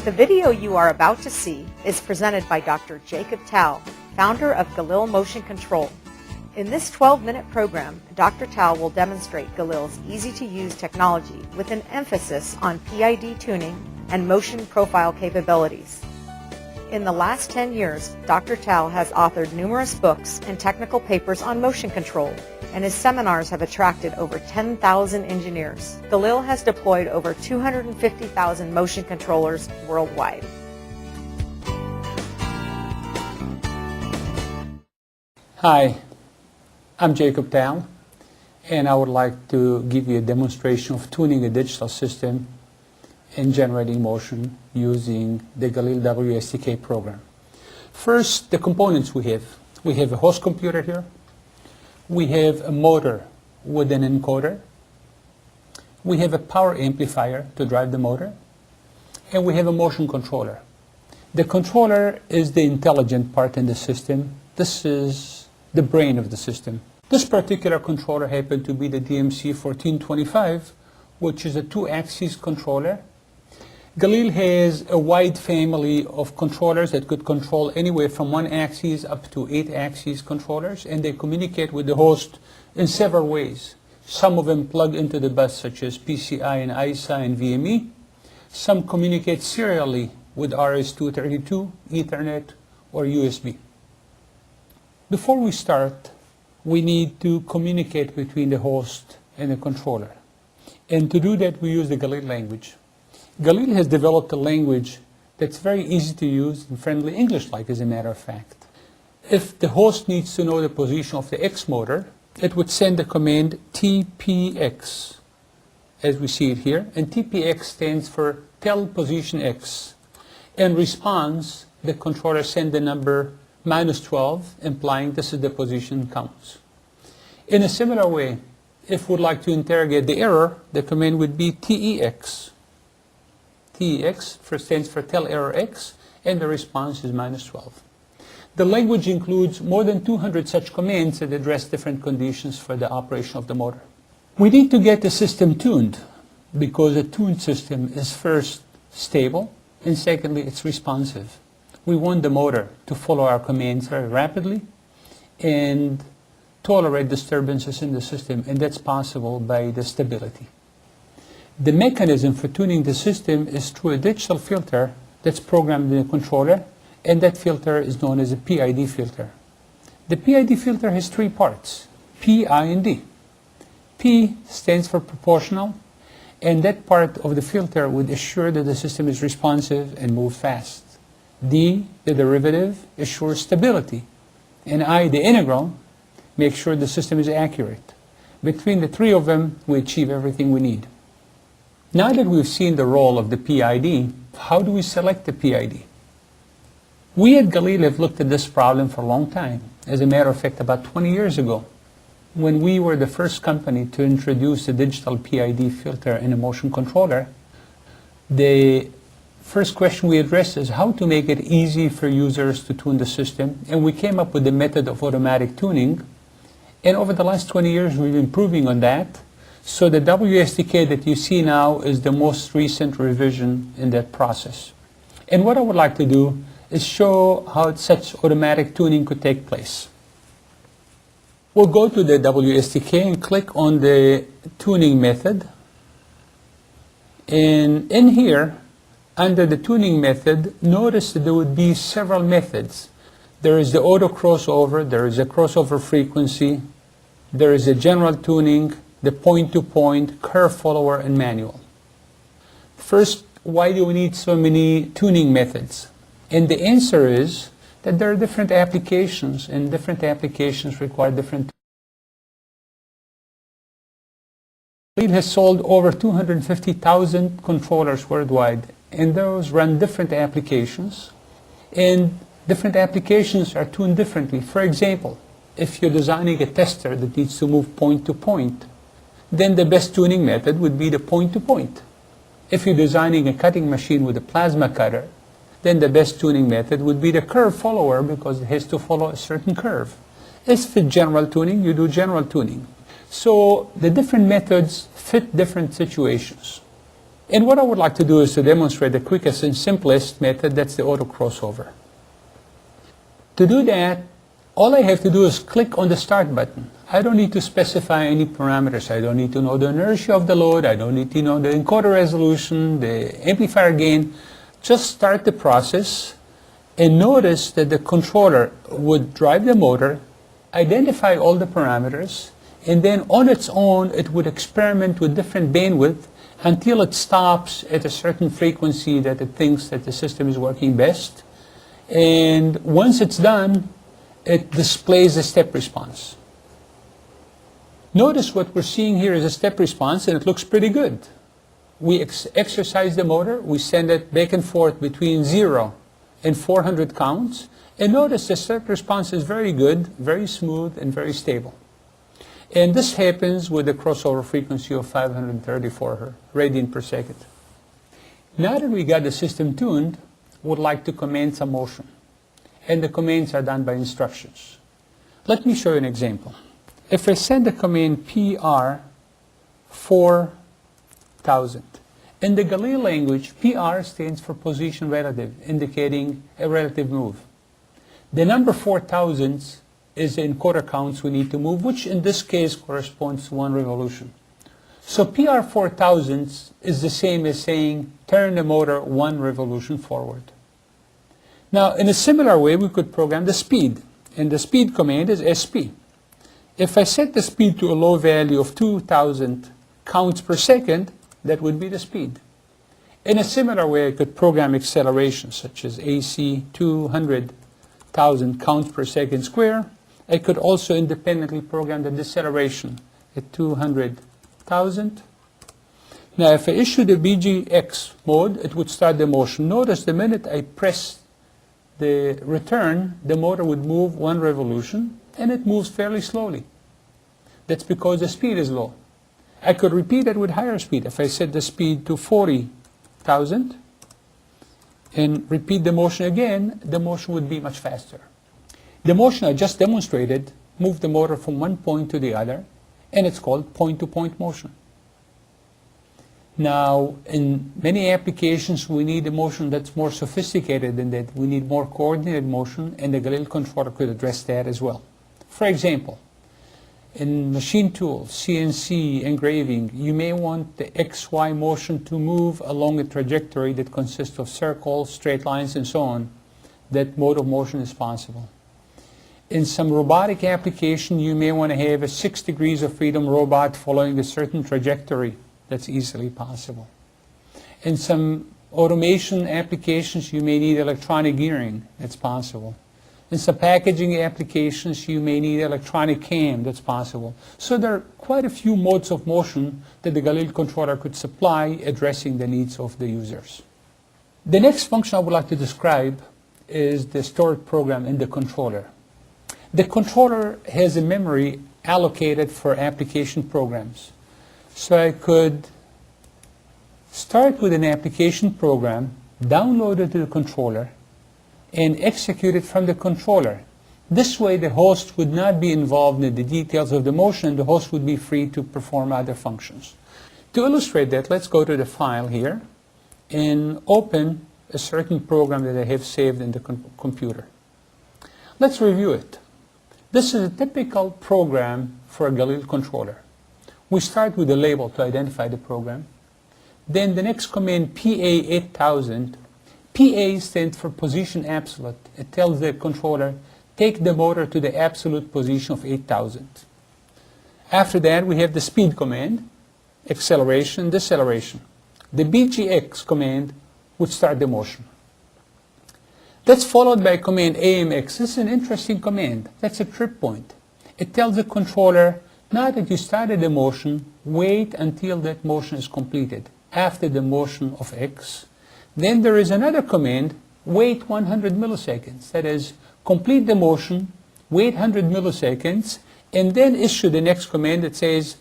The video you are about to see is presented by Dr. Jacob Tal, founder of Galil Motion Control. In this 12-minute program, Dr. Tal will demonstrate Galil's easy-to-use technology with an emphasis on PID tuning and motion profile capabilities. In the last 10 years, Dr. Tal has authored numerous books and technical papers on motion control, and his seminars have attracted over 10,000 engineers. Galil has deployed over 250,000 motion controllers worldwide. Hi, I'm Jacob Tal, and I would like to give you a demonstration of tuning a digital system and generating motion using the Galil WSTK program. First, the components we have. We have a host computer here. We have a motor with an encoder. We have a power amplifier to drive the motor. And we have a motion controller. The controller is the intelligent part in the system. This is the brain of the system. This particular controller happened to be the DMC 1425, which is a 2-axis controller. Galil has a wide family of controllers that could control anywhere from 1 axis up to 8 axis controllers, and they communicate with the host in several ways. Some of them plug into the bus, such as PCI and ISA and VME. Some communicate serially with RS-232, Ethernet, or USB. Before we start, we need to communicate between the host and the controller. And to do that, we use the Galil language. Galil has developed a language that's very easy to use and friendly English-like, as a matter of fact. If the host needs to know the position of the X motor, it would send the command TPX, as we see it here. And TPX stands for Tell Position X. In response, the controller sends the number -12, implying this is the position counts. In a similar way, if we'd like to interrogate the error, the command would be TEX. TEX stands for Tell Error X, and the response is -12. The language includes more than 200 such commands that address different conditions for the operation of the motor. We need to get the system tuned, because a tuned system is first stable, and secondly, it's responsive. We want the motor to follow our commands very rapidly and tolerate disturbances in the system, and that's possible by the stability. The mechanism for tuning the system is through a digital filter that's programmed in the controller, and that filter is known as a PID filter. The PID filter has 3 parts, P, I, and D. P stands for proportional, and that part of the filter would assure that the system is responsive and moves fast. D, the derivative, assures stability, and I, the integral, makes sure the system is accurate. Between the 3 of them, we achieve everything we need. Now that we've seen the role of the PID, how do we select the PID? We at Galil have looked at this problem for a long time. As a matter of fact, about 20 years ago, when we were the first company to introduce a digital PID filter in a motion controller, the first question we addressed is how to make it easy for users to tune the system, and we came up with the method of automatic tuning. And over the last 20 years, we've been improving on that. So the WSTK that you see now is the most recent revision in that process. And what I would like to do is show how such automatic tuning could take place. We'll go to the WSTK and click on the tuning method. And in here, under the tuning method, notice that there would be several methods. There is the auto crossover, there is a crossover frequency, there is a general tuning, the point-to-point, curve follower, and manual. First, why do we need so many tuning methods? And the answer is that there are different applications, and different applications require different. Galil has sold over 250,000 controllers worldwide, and those run different applications, and different applications are tuned differently. For example, if you're designing a tester that needs to move point-to-point, then the best tuning method would be the point-to-point. If you're designing a cutting machine with a plasma cutter, then the best tuning method would be the curve follower, because it has to follow a certain curve. As for general tuning, you do general tuning. So the different methods fit different situations. And what I would like to do is to demonstrate the quickest and simplest method, that's the auto crossover. To do that, all I have to do is click on the start button. I don't need to specify any parameters. I don't need to know the inertia of the load. I don't need to know the encoder resolution, the amplifier gain. Just start the process and notice that the controller would drive the motor, identify all the parameters, and then on its own it would experiment with different bandwidth until it stops at a certain frequency that it thinks that the system is working best. And once it's done, it displays a step response. Notice what we're seeing here is a step response, and it looks pretty good. We exercise the motor, we send it back and forth between 0 and 400 counts, and notice the step response is very good, very smooth, and very stable. And this happens with a crossover frequency of 534 radian per second. Now that we got the system tuned, we would like to command some motion. And the commands are done by instructions. Let me show you an example. If I send the command PR 4000, in the Galil language, PR stands for position relative, indicating a relative move. The number 4000 is the encoder counts we need to move, which in this case corresponds to 1 revolution. So PR 4000 is the same as saying turn the motor 1 revolution forward. Now, in a similar way, we could program the speed, and the speed command is SP. If I set the speed to a low value of 2000 counts per second, that would be the speed. In a similar way, I could program acceleration, such as AC 200,000 counts per second square. I could also independently program the deceleration at 200,000. Now, if I issue the BGX mode, it would start the motion. Notice the minute I press the return, the motor would move 1 revolution, and it moves fairly slowly. That's because the speed is low. I could repeat it with higher speed. If I set the speed to 40,000 and repeat the motion again, the motion would be much faster. The motion I just demonstrated moved the motor from one point to the other, and it's called point-to-point motion. Now, in many applications, we need a motion that's more sophisticated than that. We need more coordinated motion, and the Galil controller could address that as well. For example, in machine tools, CNC, engraving, you may want the XY motion to move along a trajectory that consists of circles, straight lines, and so on. That mode of motion is possible. In some robotic application, you may want to have a 6 degrees of freedom robot following a certain trajectory. That's easily possible. In some automation applications, you may need electronic gearing. That's possible. In some packaging applications, you may need electronic cam. That's possible. So there are quite a few modes of motion that the Galil controller could supply, addressing the needs of the users. The next function I would like to describe is the stored program in the controller. The controller has a memory allocated for application programs. So I could start with an application program, download it to the controller, and execute it from the controller. This way the host would not be involved in the details of the motion, and the host would be free to perform other functions. To illustrate that, let's go to the file here and open a certain program that I have saved in the computer. Let's review it. This is a typical program for a Galil controller. We start with a label to identify the program. Then the next command, PA8000. PA stands for position absolute. It tells the controller, take the motor to the absolute position of 8000. After that, we have the speed command, acceleration, deceleration. The BGX command would start the motion. That's followed by command AMX. This is an interesting command. That's a trip point. It tells the controller, now that you started the motion, wait until that motion is completed. After the motion of X, then there is another command, wait 100 milliseconds. That is, complete the motion, wait 100 milliseconds, and then issue the next command that says,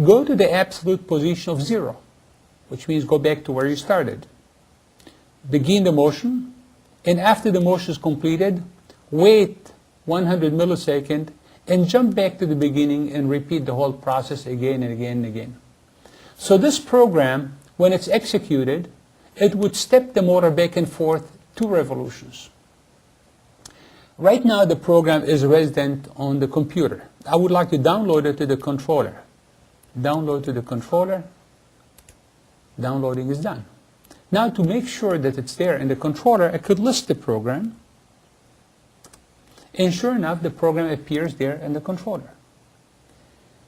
go to the absolute position of 0, which means go back to where you started. Begin the motion, and after the motion is completed, wait 100 milliseconds, and jump back to the beginning and repeat the whole process again and again and again. So this program when it's executed, it would step the motor back and forth 2 revolutions. Right now the program is resident on the computer. I would like to download it to the controller. Download to the controller. Downloading is done. Now to make sure that it's there in the controller, I could list the program. And sure enough, the program appears there in the controller.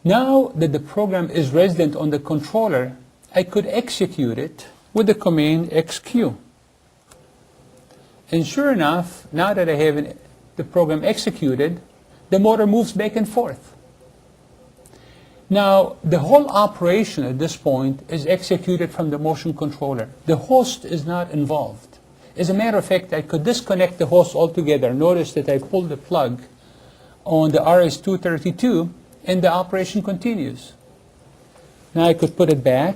Now that the program is resident on the controller, I could execute it with the command XQ. And sure enough, now that I have the program executed, the motor moves back and forth. Now, the whole operation at this point is executed from the motion controller. The host is not involved. As a matter of fact, I could disconnect the host altogether. Notice that I pulled the plug on the RS-232 and the operation continues. Now I could put it back.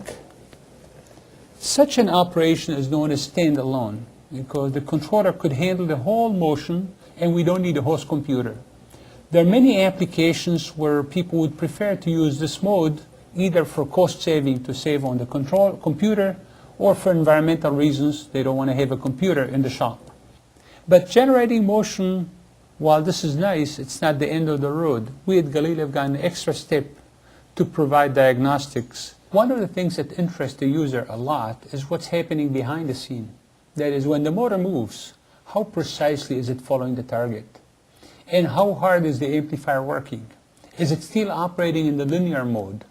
Such an operation is known as standalone because the controller could handle the whole motion and we don't need a host computer. There are many applications where people would prefer to use this mode either for cost saving to save on the computer or for environmental reasons, they don't want to have a computer in the shop. But generating motion, while this is nice, it's not the end of the road. We at Galil have gone an extra step to provide diagnostics. One of the things that interests the user a lot is what's happening behind the scene. That is, when the motor moves, how precisely is it following the target? And how hard is the amplifier working? Is it still operating in the linear mode?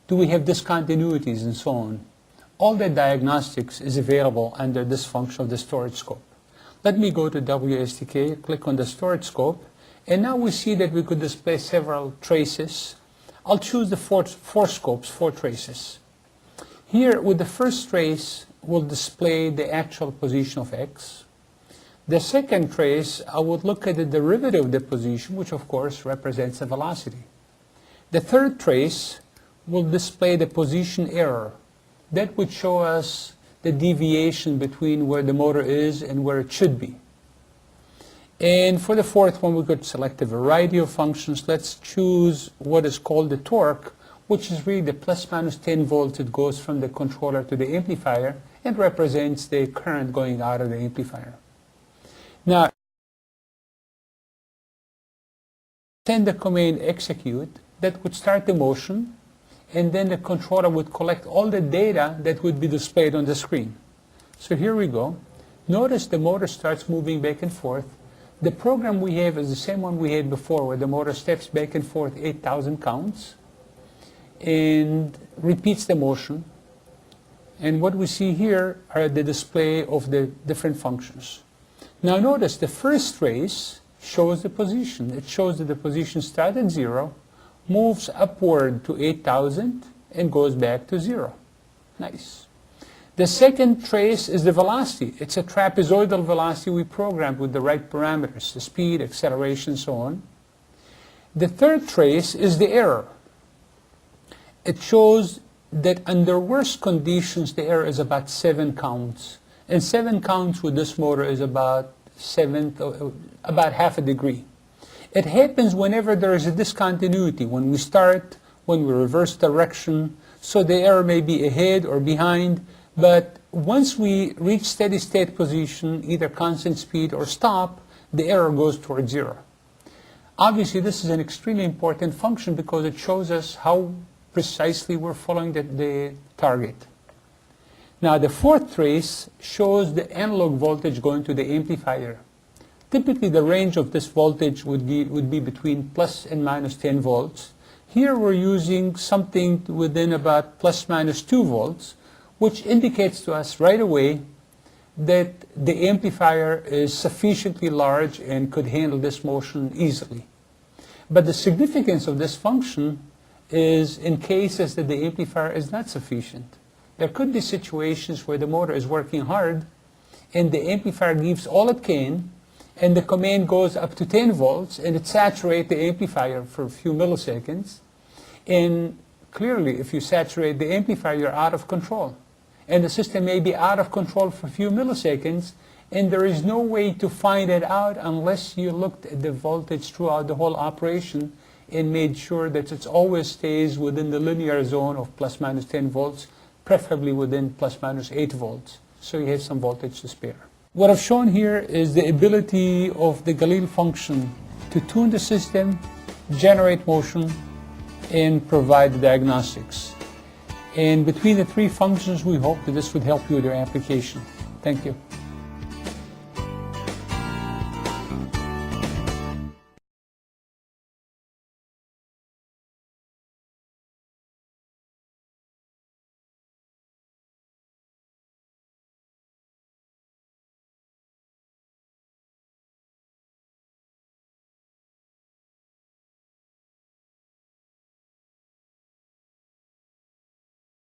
Do we have discontinuities and so on? All the diagnostics is available under this function of the storage scope. Let me go to WSTK, click on the storage scope, and now we see that we could display several traces. I'll choose the four scopes, 4 traces. Here, with the first trace, we'll display the actual position of X. The second trace, I would look at the derivative of the position, which of course represents the velocity. The third trace will display the position error. That would show us the deviation between where the motor is and where it should be. And for the fourth one, we could select a variety of functions. Let's choose what is called the torque, which is really the plus minus 10 volts that goes from the controller to the amplifier and represents the current going out of the amplifier. Now, send the command execute, that would start the motion, and then the controller would collect all the data that would be displayed on the screen. So here we go. Notice the motor starts moving back and forth. The program we have is the same one we had before, where the motor steps back and forth 8,000 counts and repeats the motion. And what we see here are the display of the different functions. Now notice the first trace shows the position. It shows that the position starts at 0, moves upward to 8,000, and goes back to 0. Nice. The second trace is the velocity. It's a trapezoidal velocity we programmed with the right parameters, the speed, acceleration, and so on. The third trace is the error. It shows that under worst conditions, the error is about 7 counts. And 7 counts with this motor is about half a degree. It happens whenever there is a discontinuity, when we start, when we reverse direction, so the error may be ahead or behind, but once we reach steady state position, either constant speed or stop, the error goes towards 0. Obviously, this is an extremely important function because it shows us how precisely we're following the target. Now, the fourth trace shows the analog voltage going to the amplifier. Typically, the range of this voltage would be between plus and minus 10 volts. Here, we're using something within about plus minus 2 volts, which indicates to us right away that the amplifier is sufficiently large and could handle this motion easily. But the significance of this function is in cases that the amplifier is not sufficient. There could be situations where the motor is working hard and the amplifier gives all it can and the command goes up to 10 volts and it saturates the amplifier for a few milliseconds. And clearly, if you saturate the amplifier, you're out of control. And the system may be out of control for a few milliseconds, and there is no way to find it out unless you looked at the voltage throughout the whole operation and made sure that it always stays within the linear zone of plus minus 10 volts preferably within plus minus 8 volts, so you have some voltage to spare. What I've shown here is the ability of the Galil function to tune the system, generate motion, and provide diagnostics. And between the three functions, we hope that this would help you with your application. Thank you.